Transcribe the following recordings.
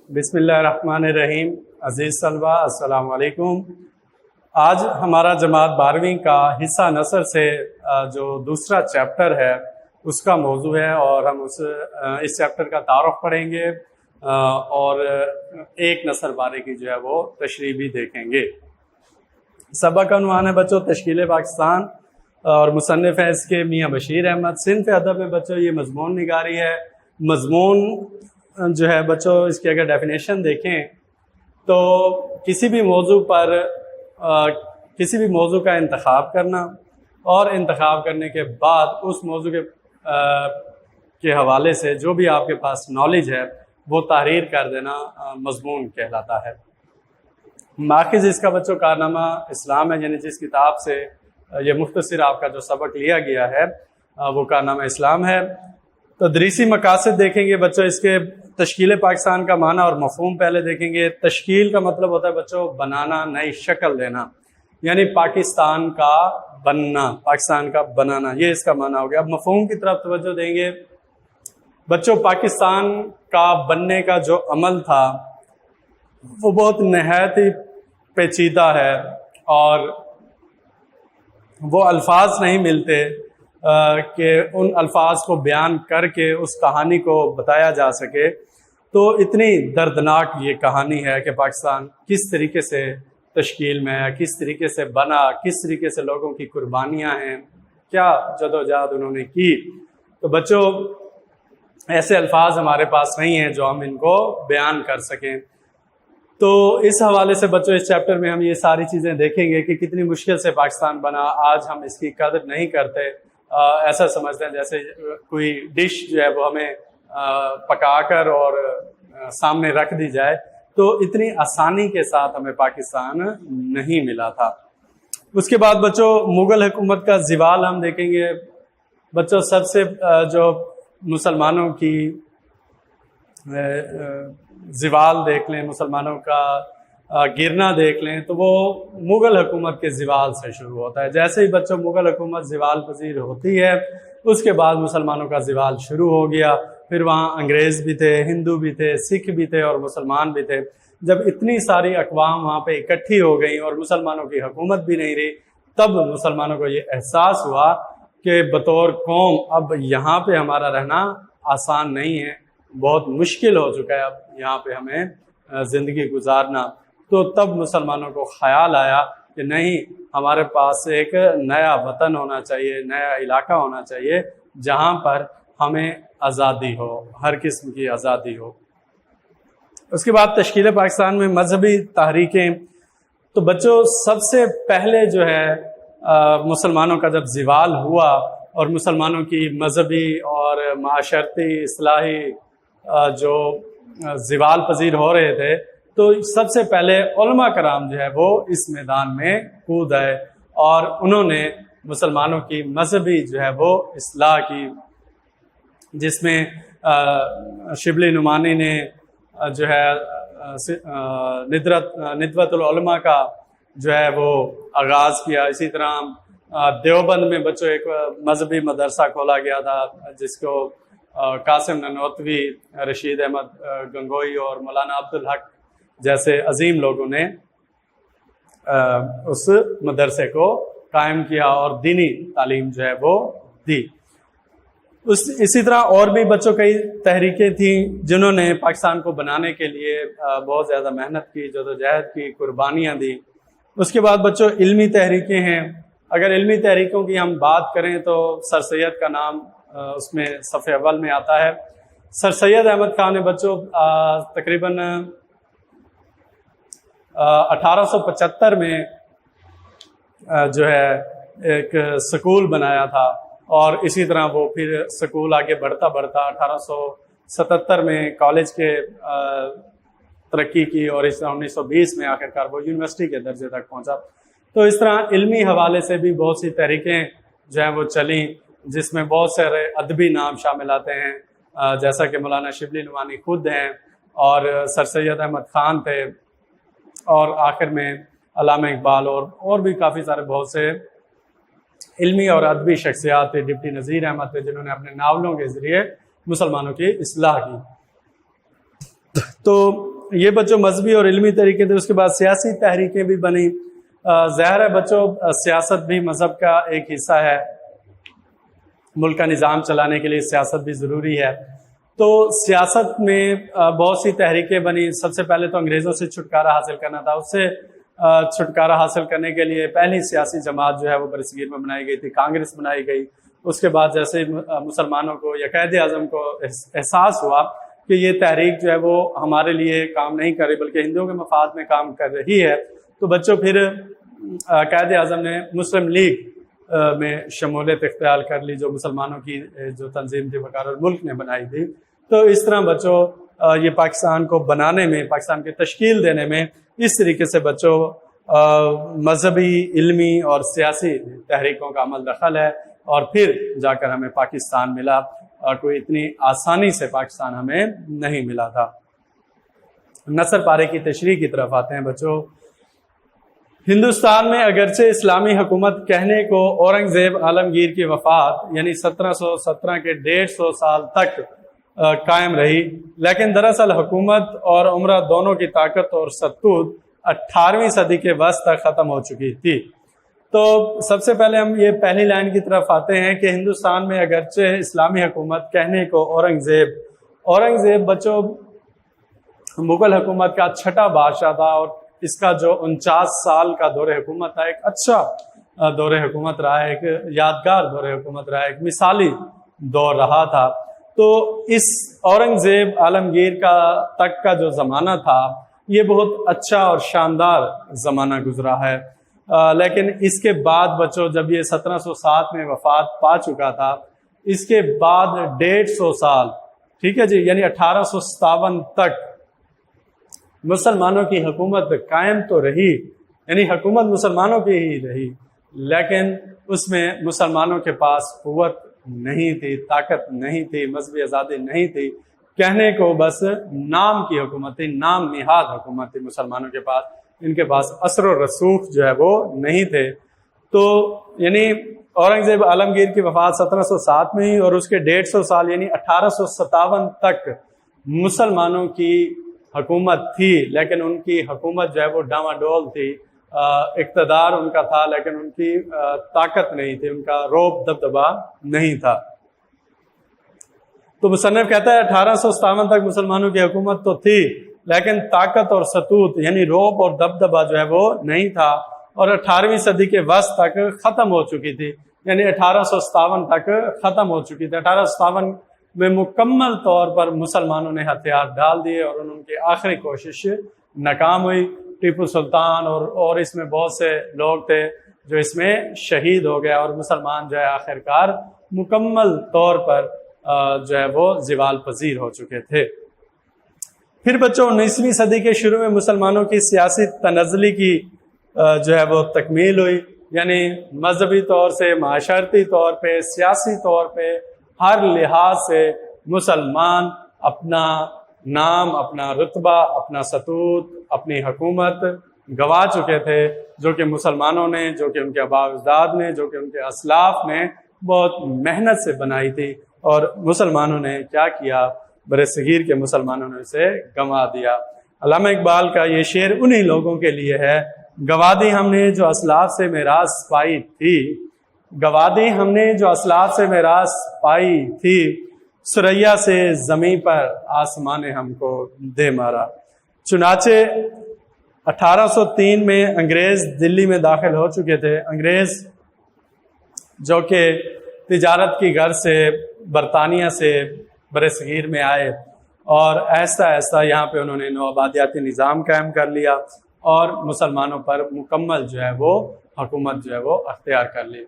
بسم اللہ الرحمن الرحیم. عزیز طلبہ السلام علیکم. آج ہمارا جماعت 12ویں کا حصہ نثر سے جو دوسرا چیپٹر ہے اس کا موضوع ہے، اور ہم اس چیپٹر کا تعارف پڑھیں گے اور ایک نثر بارے کی جو ہے وہ تشریح بھی دیکھیں گے. سبق کا عنوان ہے بچوں تشکیل پاکستان، اور مصنف ہے اس کے میاں بشیر احمد. صنف ادب میں بچوں یہ مضمون نگاری ہے. مضمون جو ہے بچوں اس کی اگر ڈیفینیشن دیکھیں تو کسی بھی موضوع کا انتخاب کرنا، اور انتخاب کرنے کے بعد اس موضوع کے حوالے سے جو بھی آپ کے پاس نالج ہے وہ تحریر کر دینا مضمون کہلاتا ہے. ماخذ اس کا بچوں کارنامہ اسلام ہے، یعنی جس کتاب سے یہ مختصر آپ کا جو سبق لیا گیا ہے وہ کارنامہ اسلام ہے. تدریسی مقاصد دیکھیں گے بچوں اس کے. تشکیل پاکستان کا معنی اور مفہوم پہلے دیکھیں گے. تشکیل کا مطلب ہوتا ہے بچوں بنانا، نئی شکل دینا، یعنی پاکستان کا بننا، پاکستان کا بنانا، یہ اس کا معنی ہو گیا. اب مفہوم کی طرف توجہ دیں گے بچوں. پاکستان کا بننے کا جو عمل تھا وہ بہت نہایت ہی پیچیدہ ہے، اور وہ الفاظ نہیں ملتے کہ ان الفاظ کو بیان کر کے اس کہانی کو بتایا جا سکے. تو اتنی دردناک یہ کہانی ہے کہ پاکستان کس طریقے سے تشکیل میں ہے، کس طریقے سے بنا، کس طریقے سے لوگوں کی قربانیاں ہیں، کیا جدوجہد انہوں نے کی. تو بچوں ایسے الفاظ ہمارے پاس نہیں ہیں جو ہم ان کو بیان کر سکیں. تو اس حوالے سے بچوں اس چیپٹر میں ہم یہ ساری چیزیں دیکھیں گے کہ کتنی مشکل سے پاکستان بنا. آج ہم اس کی قدر نہیں کرتے، ایسا سمجھتے ہیں جیسے کوئی ڈش جو ہے وہ ہمیں پکا کر اور سامنے رکھ دی جائے. تو اتنی آسانی کے ساتھ ہمیں پاکستان نہیں ملا تھا. اس کے بعد بچوں مغل حکومت کا زوال ہم دیکھیں گے. بچوں سب سے جو مسلمانوں کی زوال دیکھ لیں، مسلمانوں کا گرنا دیکھ لیں، تو وہ مغل حکومت کے زوال سے شروع ہوتا ہے. جیسے ہی بچوں مغل حکومت زوال پذیر ہوتی ہے اس کے بعد مسلمانوں کا زوال شروع ہو گیا. پھر وہاں انگریز بھی تھے، ہندو بھی تھے، سکھ بھی تھے اور مسلمان بھی تھے. جب اتنی ساری اقوام وہاں پہ اکٹھی ہو گئیں اور مسلمانوں کی حکومت بھی نہیں رہی، تب مسلمانوں کو یہ احساس ہوا کہ بطور قوم اب یہاں پہ ہمارا رہنا آسان نہیں ہے، بہت مشکل ہو چکا ہے اب یہاں پہ ہمیں زندگی گزارنا. تو تب مسلمانوں کو خیال آیا کہ نہیں، ہمارے پاس ایک نیا وطن ہونا چاہیے، نیا علاقہ ہونا چاہیے جہاں پر ہمیں آزادی ہو، ہر قسم کی آزادی ہو. اس کے بعد تشکیل پاکستان میں مذہبی تحریکیں. تو بچوں سب سے پہلے جو ہے مسلمانوں کا جب زوال ہوا اور مسلمانوں کی مذہبی اور معاشرتی اصلاحی جو زوال پذیر ہو رہے تھے، تو سب سے پہلے علماء کرام جو ہے وہ اس میدان میں کود آئے، اور انہوں نے مسلمانوں کی مذہبی جو ہے وہ اصلاح کی، جس میں شبلی نعمانی نے جو ہے ندوۃ العلماء کا جو ہے وہ آغاز کیا. اسی طرح دیوبند میں بچوں ایک مذہبی مدرسہ کھولا گیا تھا جس کو قاسم ننوتوی، رشید احمد گنگوئی اور مولانا عبدالحق جیسے عظیم لوگوں نے اس مدرسے کو قائم کیا اور دینی تعلیم جو ہے وہ دی. اسی طرح اور بھی بچوں کئی تحریکیں تھیں جنہوں نے پاکستان کو بنانے کے لیے بہت زیادہ محنت کی، جدوجہد کی، قربانیاں دی. اس کے بعد بچوں علمی تحریکیں ہیں. اگر علمی تحریکوں کی ہم بات کریں تو سر سید کا نام اس میں صف اول میں آتا ہے. سر سید احمد خان نے بچوں تقریباً 1875 میں جو ہے ایک سکول بنایا تھا، اور اسی طرح وہ پھر سکول آگے بڑھتا 1877 میں کالج کے ترقی کی، اور اس طرح 1920 میں آخرکار وہ یونیورسٹی کے درجے تک پہنچا. تو اس طرح علمی حوالے سے بھی بہت سی تحریکیں جو ہیں وہ چلیں، جس میں بہت سارے ادبی نام شامل آتے ہیں، جیسا کہ مولانا شبلی نعمانی خود ہیں، اور سر سید احمد خان تھے، اور آخر میں علامہ اقبال اور بھی کافی سارے بہت سے علمی اور ادبی شخصیات تھے. ڈپٹی نذیر احمد تھے جنہوں نے اپنے ناولوں کے ذریعے مسلمانوں کی اصلاح کی. تو یہ بچوں مذہبی اور علمی طریقے تھے. اس کے بعد سیاسی تحریکیں بھی بنی. ظاہر ہے بچوں سیاست بھی مذہب کا ایک حصہ ہے. ملک کا نظام چلانے کے لیے سیاست بھی ضروری ہے. تو سیاست میں بہت سی تحریکیں بنی. سب سے پہلے تو انگریزوں سے چھٹکارا حاصل کرنا تھا. اس سے چھٹکارا حاصل کرنے کے لیے پہلی سیاسی جماعت جو ہے وہ برصغیر میں بنائی گئی تھی, کانگریس بنائی گئی. اس کے بعد جیسے مسلمانوں کو یا قائد اعظم کو احساس ہوا کہ یہ تحریک جو ہے وہ ہمارے لیے کام نہیں کر رہی بلکہ ہندوؤں کے مفاد میں کام کر رہی ہے, تو بچوں پھر قائد اعظم نے مسلم لیگ میں شمولیت اختیار کر لی, جو مسلمانوں کی جو تنظیم تھی وقار الملک نے بنائی تھی. تو اس طرح بچوں یہ پاکستان کو بنانے میں, پاکستان کی تشکیل دینے میں اس طریقے سے بچوں مذہبی, علمی اور سیاسی تحریکوں کا عمل دخل ہے, اور پھر جا کر ہمیں پاکستان ملا. اور کوئی اتنی آسانی سے پاکستان ہمیں نہیں ملا تھا. نصر پارے کی تشریح کی طرف آتے ہیں بچوں. ہندوستان میں اگرچہ اسلامی حکومت کہنے کو اورنگزیب عالمگیر کی وفات یعنی 1717 کے 150 سال تک قائم رہی, لیکن دراصل حکومت اور عمرہ دونوں کی طاقت اور ستوت 18ویں صدی کے وسط تک ختم ہو چکی تھی. تو سب سے پہلے ہم یہ پہلی لائن کی طرف آتے ہیں کہ ہندوستان میں اگرچہ اسلامی حکومت کہنے کو اورنگزیب بچوں مغل حکومت کا 6واں بادشاہ تھا, اور اس کا جو 49 سال کا دور حکومت تھا ایک اچھا دور حکومت رہا ہے, ایک یادگار دور حکومت رہا ہے, ایک مثالی دور رہا تھا. تو اس اورنگزیب عالمگیر کا تک کا جو زمانہ تھا یہ بہت اچھا اور شاندار زمانہ گزرا ہے. لیکن اس کے بعد بچوں جب یہ 1707 میں وفات پا چکا تھا, اس کے بعد 150 سال, ٹھیک ہے جی, یعنی 1857 تک مسلمانوں کی حکومت قائم تو رہی, یعنی حکومت مسلمانوں کی ہی رہی, لیکن اس میں مسلمانوں کے پاس قوت نہیں تھی, طاقت نہیں تھی, مذہبی آزادی نہیں تھی. کہنے کو بس نام کی حکومت تھی, نام نہاد حکومت تھی مسلمانوں کے پاس. ان کے پاس اثر و رسوخ جو ہے وہ نہیں تھے. تو یعنی اورنگزیب عالمگیر کی وفات 1707 میں ہی, اور اس کے 150 سال یعنی 1857 تک مسلمانوں کی حکومت تھی, لیکن ان کی حکومت جو ہے وہ ڈاواڈول تھی. اقتدار ان کا تھا لیکن ان کی طاقت نہیں تھی, ان کا روب دبدبا نہیں تھا. تو مصنف کہتا ہے 1857 تک مسلمانوں کی حکومت تو تھی, لیکن طاقت اور ستوت یعنی روب اور دبدبا جو ہے وہ نہیں تھا, اور 18ویں صدی کے وسط تک ختم ہو چکی تھی, یعنی 1857 تک ختم ہو چکی تھی. 1857 میں مکمل طور پر مسلمانوں نے ہتھیار ڈال دیے اور ان کی آخری کوشش ناکام ہوئی. ٹیپو سلطان اور اس میں بہت سے لوگ تھے جو اس میں شہید ہو گئے, اور مسلمان جو ہے آخرکار مکمل طور پر جو ہے وہ زوال پذیر ہو چکے تھے. پھر بچوں 19ویں صدی کے شروع میں مسلمانوں کی سیاسی تنزلی کی جو ہے وہ تکمیل ہوئی, یعنی مذہبی طور سے, معاشرتی طور پہ, سیاسی طور پہ, ہر لحاظ سے مسلمان اپنا نام, اپنا رتبہ, اپنا ستوت, اپنی حکومت گوا چکے تھے, جو کہ مسلمانوں نے, جو کہ ان کے آباء اجداد نے, جو کہ ان کے اسلاف نے بہت محنت سے بنائی تھی. اور مسلمانوں نے کیا کیا, برصغیر کے مسلمانوں نے اسے گنوا دیا. علامہ اقبال کا یہ شعر انہی لوگوں کے لیے ہے, گنوا دی ہم نے جو اسلاف سے میراث پائی تھی, گنوا دی ہم نے جو اسلاف سے میراث پائی تھی, سریا سے زمین پر آسمان نے ہم کو دے مارا. چنانچہ 1803 میں انگریز دلی میں داخل ہو چکے تھے. انگریز جو کہ تجارت کی غرض سے برطانیہ سے برصغیر میں آئے, اور آہستہ آہستہ یہاں پہ انہوں نے نوآبادیاتی نظام قائم کر لیا اور مسلمانوں پر مکمل جو ہے وہ حکومت جو ہے وہ اختیار کر لی.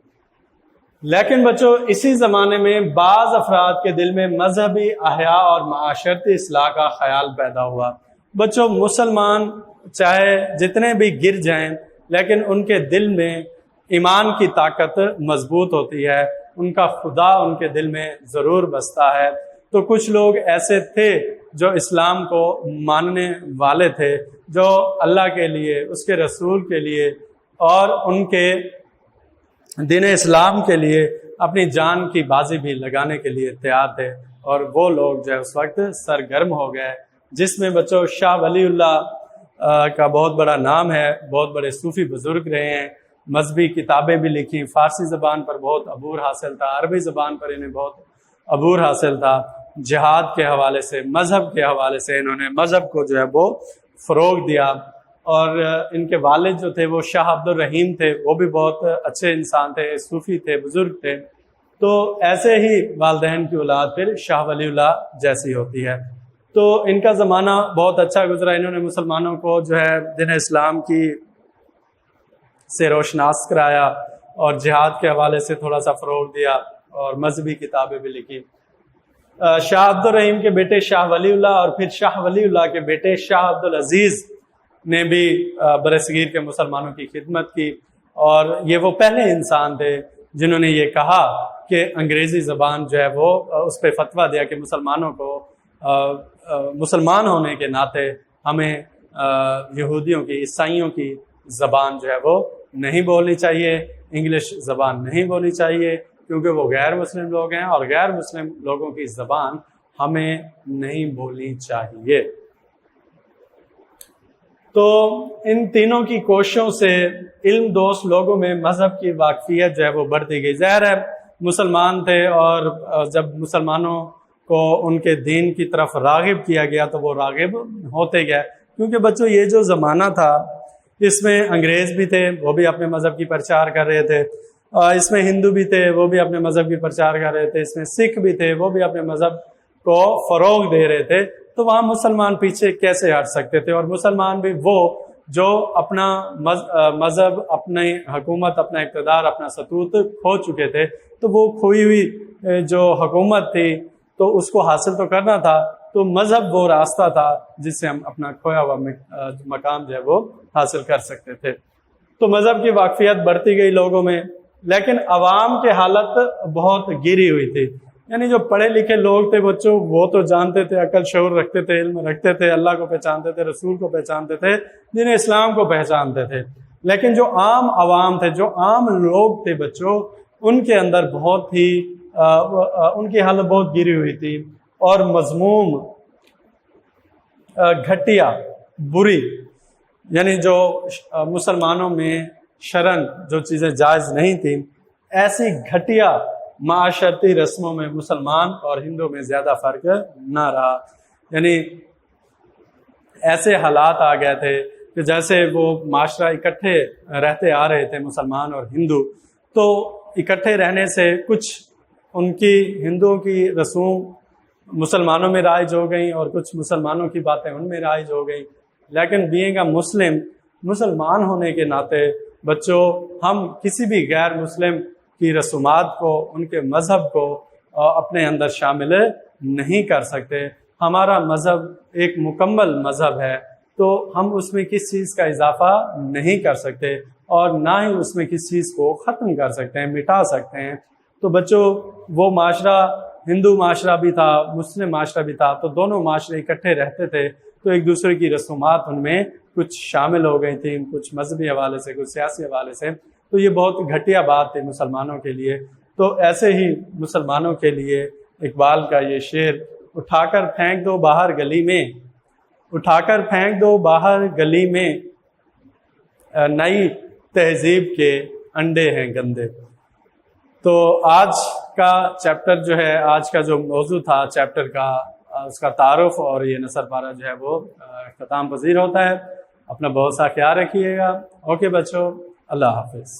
لیکن بچوں اسی زمانے میں بعض افراد کے دل میں مذہبی احیاء اور معاشرتی اصلاح کا خیال پیدا ہوا. بچوں مسلمان چاہے جتنے بھی گر جائیں, لیکن ان کے دل میں ایمان کی طاقت مضبوط ہوتی ہے, ان کا خدا ان کے دل میں ضرور بستا ہے. تو کچھ لوگ ایسے تھے جو اسلام کو ماننے والے تھے, جو اللہ کے لیے, اس کے رسول کے لیے اور ان کے دین اسلام کے لیے اپنی جان کی بازی بھی لگانے کے لیے تیار تھے. اور وہ لوگ جو ہے اس وقت سرگرم ہو گئے جس میں بچوں شاہ ولی اللہ کا بہت بڑا نام ہے، بہت بڑے صوفی بزرگ رہے ہیں، مذہبی کتابیں بھی لکھی، فارسی زبان پر بہت عبور حاصل تھا، عربی زبان پر انہیں بہت عبور حاصل تھا، جہاد کے حوالے سے، مذہب کے حوالے سے انہوں نے مذہب کو جو ہے وہ فروغ دیا۔ اور ان کے والد جو تھے وہ شاہ عبد الرحیم تھے، وہ بھی بہت اچھے انسان تھے، صوفی تھے، بزرگ تھے۔ تو ایسے ہی والدین کی اولاد پھر شاہ ولی اللہ جیسی ہوتی ہے۔ تو ان کا زمانہ بہت اچھا گزرا، انہوں نے مسلمانوں کو جو ہے دین اسلام کی سے روشناس کرایا اور جہاد کے حوالے سے تھوڑا سا فروغ دیا اور مذہبی کتابیں بھی لکھی۔ شاہ عبد الرحیم کے بیٹے شاہ ولی اللہ اور پھر شاہ ولی اللہ کے بیٹے شاہ عبد العزیز نے بھی برصغیر کے مسلمانوں کی خدمت کی، اور یہ وہ پہلے انسان تھے جنہوں نے یہ کہا کہ انگریزی زبان جو ہے وہ اس پہ فتویٰ دیا کہ مسلمانوں کو مسلمان ہونے کے ناطے ہمیں یہودیوں کی، عیسائیوں کی زبان جو ہے وہ نہیں بولنی چاہیے، انگلش زبان نہیں بولنی چاہیے، کیونکہ وہ غیر مسلم لوگ ہیں اور غیر مسلم لوگوں کی زبان ہمیں نہیں بولنی چاہیے۔ تو ان تینوں کی کوششوں سے علم دوست لوگوں میں مذہب کی واقفیت جو ہے وہ بڑھتی گئی۔ ظاہر ہے مسلمان تھے، اور جب مسلمانوں کو ان کے دین کی طرف راغب کیا گیا تو وہ راغب ہوتے گئے، کیونکہ بچوں یہ جو زمانہ تھا اس میں انگریز بھی تھے، وہ بھی اپنے مذہب کی پرچار کر رہے تھے، اس میں ہندو بھی تھے، وہ بھی اپنے مذہب کی پرچار کر رہے تھے، اس میں سکھ بھی تھے، وہ بھی اپنے مذہب کو فروغ دے رہے تھے۔ تو وہاں مسلمان پیچھے کیسے ہٹ سکتے تھے؟ اور مسلمان بھی وہ جو اپنا مذہب، اپنی حکومت، اپنا اقتدار، اپنا ستوت کھو چکے تھے، تو وہ کھوئی ہوئی جو حکومت تھی تو اس کو حاصل تو کرنا تھا، تو مذہب وہ راستہ تھا جس سے ہم اپنا کھویا ہوا مقام جو ہے وہ حاصل کر سکتے تھے۔ تو مذہب کی واقفیت بڑھتی گئی لوگوں میں، لیکن عوام کی حالت بہت گری ہوئی تھی۔ یعنی جو پڑھے لکھے لوگ تھے بچوں، وہ تو جانتے تھے، عقل شعور رکھتے تھے، علم رکھتے تھے، اللہ کو پہچانتے تھے، رسول کو پہچانتے تھے، دین اسلام کو پہچانتے تھے، لیکن جو عام عوام تھے، جو عام لوگ تھے بچوں، ان کے اندر بہت ہی ان کی حالت بہت گری ہوئی تھی، اور مذموم، گھٹیا، بری، یعنی جو مسلمانوں میں شرعن جو چیزیں جائز نہیں تھیں، ایسی گھٹیا معاشرتی رسموں میں مسلمان اور ہندو میں زیادہ فرق نہ رہا۔ یعنی ایسے حالات آ گئے تھے کہ جیسے وہ معاشرہ اکٹھے رہتے آ رہے تھے مسلمان اور ہندو، تو اکٹھے رہنے سے کچھ ان کی ہندوؤں کی رسوم مسلمانوں میں رائج ہو گئیں اور کچھ مسلمانوں کی باتیں ان میں رائج ہو گئیں، لیکن بینگ اے مسلم، مسلمان ہونے کے ناطے بچوں ہم کسی بھی غیر مسلم کی رسومات کو، ان کے مذہب کو اپنے اندر شامل نہیں کر سکتے۔ ہمارا مذہب ایک مکمل مذہب ہے، تو ہم اس میں کس چیز کا اضافہ نہیں کر سکتے، اور نہ ہی اس میں کس چیز کو ختم کر سکتے ہیں، مٹا سکتے ہیں۔ تو بچوں وہ معاشرہ ہندو معاشرہ بھی تھا، مسلم معاشرہ بھی تھا، تو دونوں معاشرے اکٹھے رہتے تھے، تو ایک دوسرے کی رسومات ان میں کچھ شامل ہو گئی تھیں، کچھ مذہبی حوالے سے، کچھ سیاسی حوالے سے، تو یہ بہت گھٹیا بات تھی مسلمانوں کے لیے۔ تو ایسے ہی مسلمانوں کے لیے اقبال کا یہ شعر، اٹھا کر پھینک دو باہر گلی میں، اٹھا کر پھینک دو باہر گلی میں، نئی تہذیب کے انڈے ہیں گندے۔ تو آج کا چیپٹر جو ہے، آج کا جو موضوع تھا چیپٹر کا، اس کا تعارف اور یہ نثر پارہ جو ہے وہ اختتام پذیر ہوتا ہے۔ اپنا بہت سا خیال رکھیے گا۔ اوکے بچوں، اللہ حافظ۔